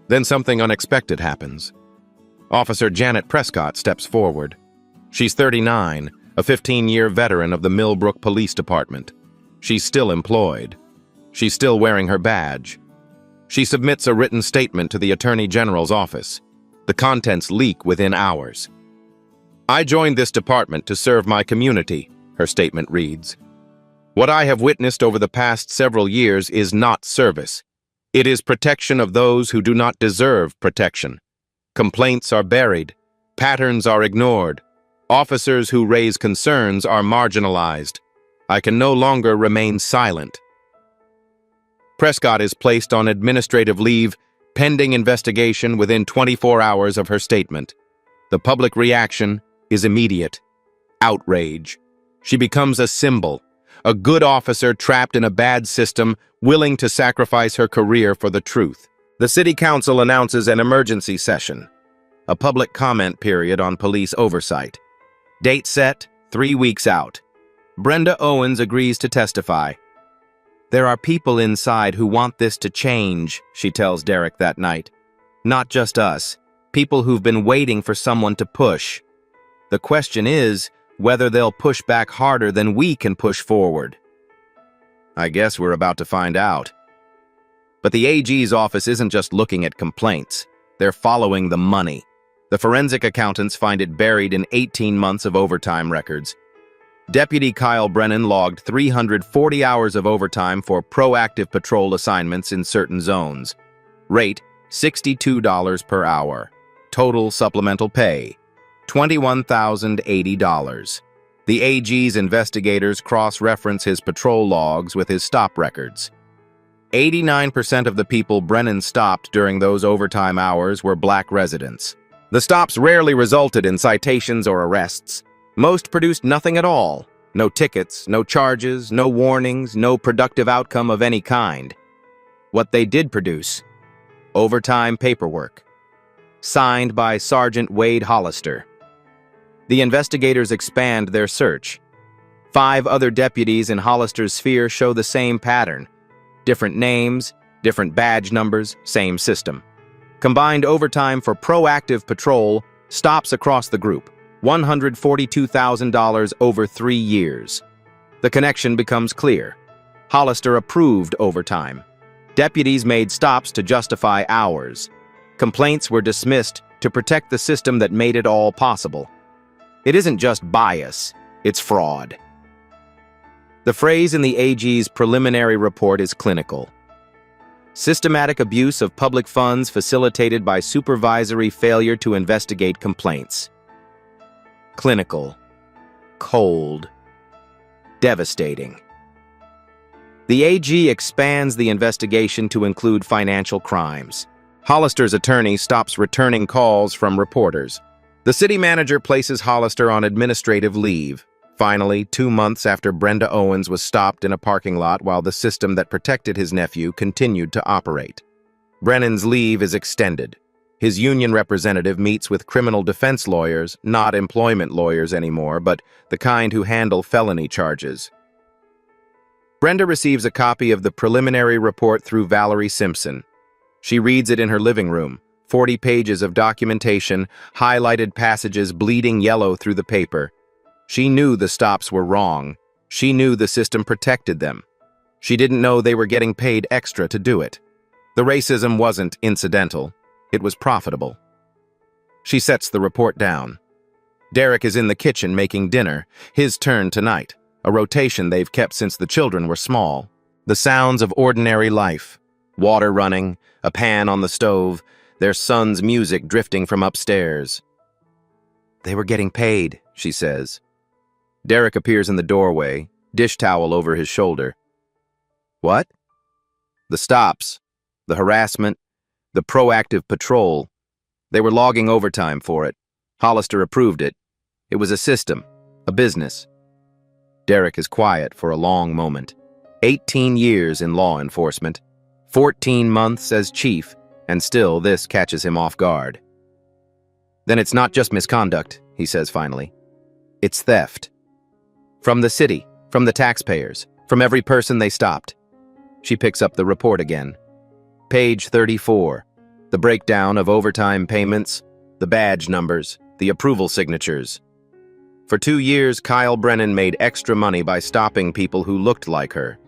Then something unexpected happens. Officer Janet Prescott steps forward. She's 39, a 15-year veteran of the Millbrook Police Department. She's still employed. She's still wearing her badge. She submits a written statement to the Attorney General's office. The contents leak within hours. "I joined this department to serve my community," her statement reads. "What I have witnessed over the past several years is not service. It is protection of those who do not deserve protection. Complaints are buried. Patterns are ignored. Officers who raise concerns are marginalized. I can no longer remain silent." Prescott is placed on administrative leave, pending investigation within 24 hours of her statement. The public reaction is immediate. Outrage. She becomes a symbol, a good officer trapped in a bad system, willing to sacrifice her career for the truth. The City Council announces an emergency session, a public comment period on police oversight. Date set, 3 weeks out. Brenda Owens agrees to testify. "There are people inside who want this to change," she tells Derek that night. "Not just us, people who've been waiting for someone to push. The question is whether they'll push back harder than we can push forward." I guess we're about to find out. But the AG's office isn't just looking at complaints. They're following the money. The forensic accountants find it buried in 18 months of overtime records. Deputy Kyle Brennan logged 340 hours of overtime for proactive patrol assignments in certain zones. Rate, $62 per hour. Total supplemental pay, $21,080. The AG's investigators cross-reference his patrol logs with his stop records. 89% of the people Brennan stopped during those overtime hours were black residents. The stops rarely resulted in citations or arrests. Most produced nothing at all. No tickets, no charges, no warnings, no productive outcome of any kind. What they did produce: overtime paperwork. Signed by Sergeant Wade Hollister. The investigators expand their search. 5 other deputies in Hollister's sphere show the same pattern. Different names, different badge numbers, same system. Combined overtime for proactive patrol, stops across the group. $142,000 over 3 years. The connection becomes clear. Hollister approved overtime. Deputies made stops to justify hours. Complaints were dismissed to protect the system that made it all possible. It isn't just bias, it's fraud. The phrase in the AG's preliminary report is clinical. Systematic abuse of public funds facilitated by supervisory failure to investigate complaints. Clinical. Cold. Devastating. The AG expands the investigation to include financial crimes. Hollister's attorney stops returning calls from reporters. The city manager places Hollister on administrative leave. Finally, 2 months after Brenda Owens was stopped in a parking lot while the system that protected his nephew continued to operate. Brennan's leave is extended. His union representative meets with criminal defense lawyers, not employment lawyers anymore, but the kind who handle felony charges. Brenda receives a copy of the preliminary report through Valerie Simpson. She reads it in her living room, 40 pages of documentation, highlighted passages bleeding yellow through the paper. She knew the stops were wrong. She knew the system protected them. She didn't know they were getting paid extra to do it. The racism wasn't incidental. It was profitable. She sets the report down. Derek is in the kitchen making dinner, his turn tonight, a rotation they've kept since the children were small. The sounds of ordinary life, water running, a pan on the stove, their son's music drifting from upstairs. "They were getting paid," she says. Derek appears in the doorway, dish towel over his shoulder. "What?" "The stops, the harassment, the proactive patrol. They were logging overtime for it. Hollister approved it. It was a system, a business." Derek is quiet for a long moment. 18 years in law enforcement, 14 months as chief, and still this catches him off guard. "Then it's not just misconduct," he says finally. "It's theft. From the city, from the taxpayers, from every person they stopped." She picks up the report again. Page 34. The breakdown of overtime payments, the badge numbers, the approval signatures. For 2 years, Kyle Brennan made extra money by stopping people who looked like her.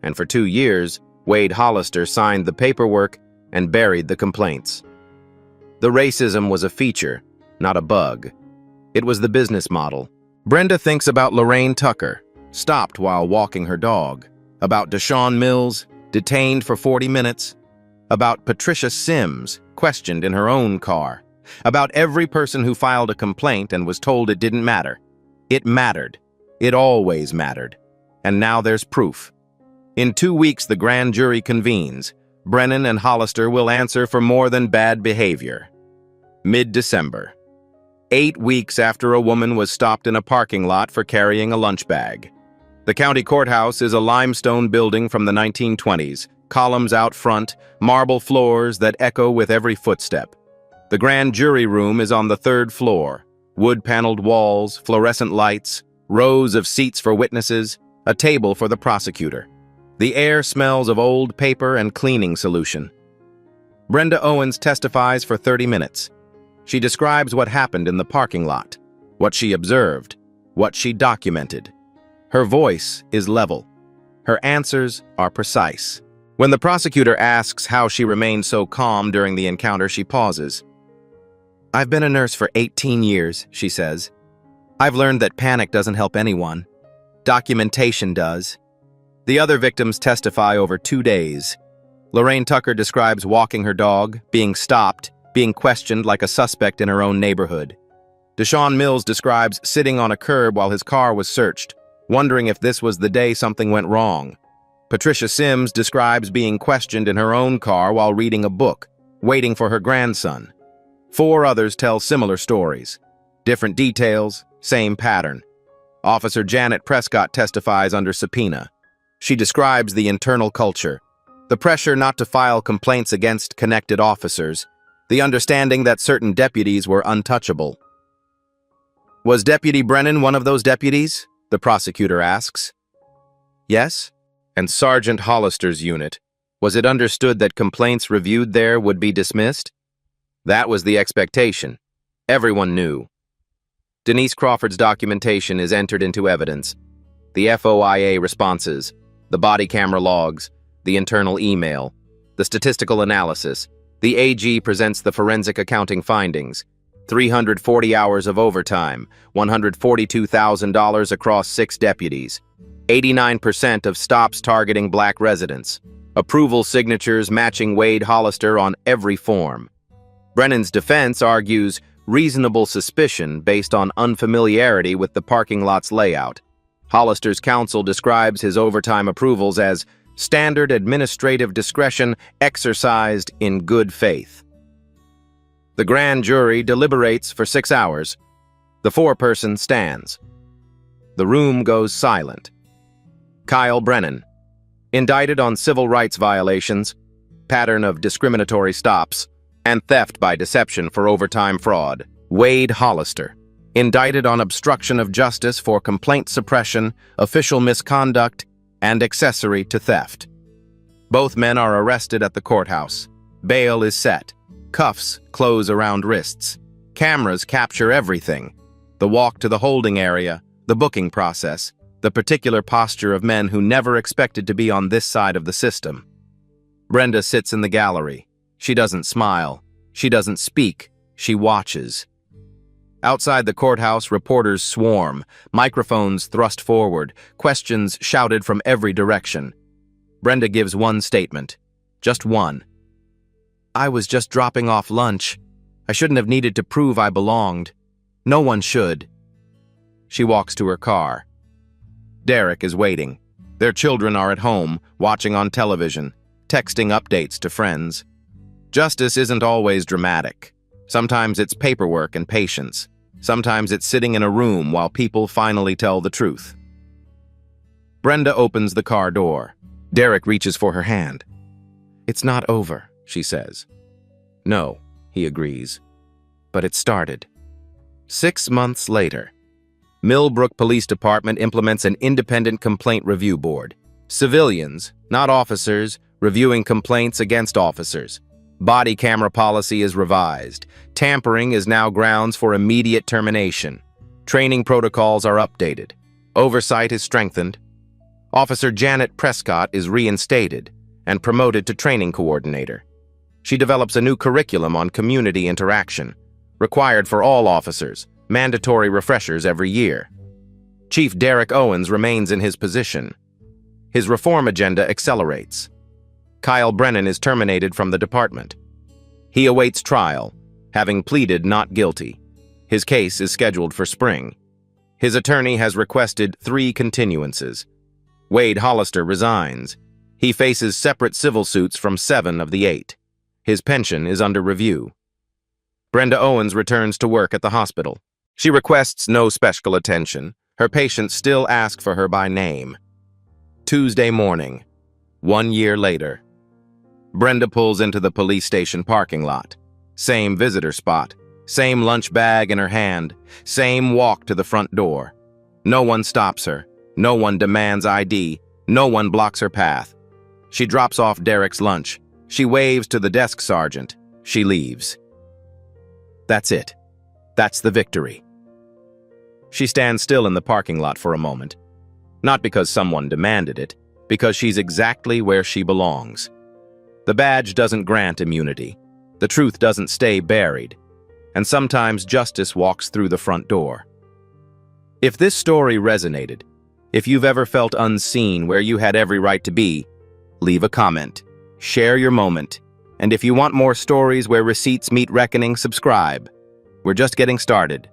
And for 2 years, Wade Hollister signed the paperwork and buried the complaints. The racism was a feature, not a bug. It was the business model. Brenda thinks about Lorraine Tucker, stopped while walking her dog, about Deshaun Mills, detained for 40 minutes, about Patricia Sims, questioned in her own car, about every person who filed a complaint and was told it didn't matter. It mattered. It always mattered. And now there's proof. In 2 weeks, the grand jury convenes. Brennan and Hollister will answer for more than bad behavior. Mid-December. 8 weeks after a woman was stopped in a parking lot for carrying a lunch bag. The county courthouse is a limestone building from the 1920s, columns out front, marble floors that echo with every footstep. The grand jury room is on the 3rd floor. Wood-paneled walls, fluorescent lights, rows of seats for witnesses, a table for the prosecutor. The air smells of old paper and cleaning solution. Brenda Owens testifies for 30 minutes. She describes what happened in the parking lot, what she observed, what she documented. Her voice is level. Her answers are precise. When the prosecutor asks how she remained so calm during the encounter, she pauses. "I've been a nurse for 18 years, she says. "I've learned that panic doesn't help anyone. Documentation does." The other victims testify over 2 days. Lorraine Tucker describes walking her dog, being stopped, being questioned like a suspect in her own neighborhood. Deshaun Mills describes sitting on a curb while his car was searched, wondering if this was the day something went wrong. Patricia Sims describes being questioned in her own car while reading a book, waiting for her grandson. 4 others tell similar stories. Different details, same pattern. Officer Janet Prescott testifies under subpoena. She describes the internal culture, the pressure not to file complaints against connected officers, the understanding that certain deputies were untouchable. "Was Deputy Brennan one of those deputies?" the prosecutor asks. "Yes." "And Sergeant Hollister's unit, was it understood that complaints reviewed there would be dismissed?" "That was the expectation. Everyone knew." Denise Crawford's documentation is entered into evidence. The FOIA responses, the body camera logs, the internal email, the statistical analysis. The AG presents the forensic accounting findings. 340 hours of overtime, $142,000 across 6 deputies. 89% of stops targeting black residents. Approval signatures matching Wade Hollister on every form. Brennan's defense argues reasonable suspicion based on unfamiliarity with the parking lot's layout. Hollister's counsel describes his overtime approvals as standard administrative discretion exercised in good faith. The grand jury deliberates for 6 hours. The foreperson stands. The room goes silent. Kyle Brennan, indicted on civil rights violations, pattern of discriminatory stops, and theft by deception for overtime fraud. Wade Hollister, indicted on obstruction of justice for complaint suppression, official misconduct, and accessory to theft. Both men are arrested at the courthouse. Bail is set. Cuffs close around wrists. Cameras capture everything. The walk to the holding area, the booking process, the particular posture of men who never expected to be on this side of the system. Brenda sits in the gallery. She doesn't smile. She doesn't speak. She watches. Outside the courthouse, reporters swarm, microphones thrust forward, questions shouted from every direction. Brenda gives one statement. Just one. I was just dropping off lunch. I shouldn't have needed to prove I belonged. No one should. She walks to her car. Derek is waiting. Their children are at home, watching on television, texting updates to friends. Justice isn't always dramatic. Sometimes it's paperwork and patience. Sometimes it's sitting in a room while people finally tell the truth. Brenda opens the car door. Derek reaches for her hand. "It's not over," she says. "No," he agrees. "But it started." 6 months later, Millbrook Police Department implements an independent complaint review board. Civilians, not officers, reviewing complaints against officers. Body camera policy is revised. Tampering is now grounds for immediate termination. Training protocols are updated. Oversight is strengthened. Officer Janet Prescott is reinstated and promoted to training coordinator. She develops a new curriculum on community interaction, required for all officers, mandatory refreshers every year. Chief Derek Owens remains in his position. His reform agenda accelerates. Kyle Brennan is terminated from the department. He awaits trial, having pleaded not guilty. His case is scheduled for spring. His attorney has requested 3 continuances. Wade Hollister resigns. He faces separate civil suits from 7 of the 8. His pension is under review. Brenda Owens returns to work at the hospital. She requests no special attention. Her patients still ask for her by name. Tuesday morning, 1 year later. Brenda pulls into the police station parking lot. Same visitor spot, same lunch bag in her hand, same walk to the front door. No one stops her. No one demands ID. No one blocks her path. She drops off Derek's lunch. She waves to the desk sergeant. She leaves. That's it. That's the victory. She stands still in the parking lot for a moment. Not because someone demanded it, because she's exactly where she belongs. The badge doesn't grant immunity. The truth doesn't stay buried. And sometimes justice walks through the front door. If this story resonated, if you've ever felt unseen where you had every right to be, leave a comment, share your moment, and if you want more stories where receipts meet reckoning, subscribe. We're just getting started.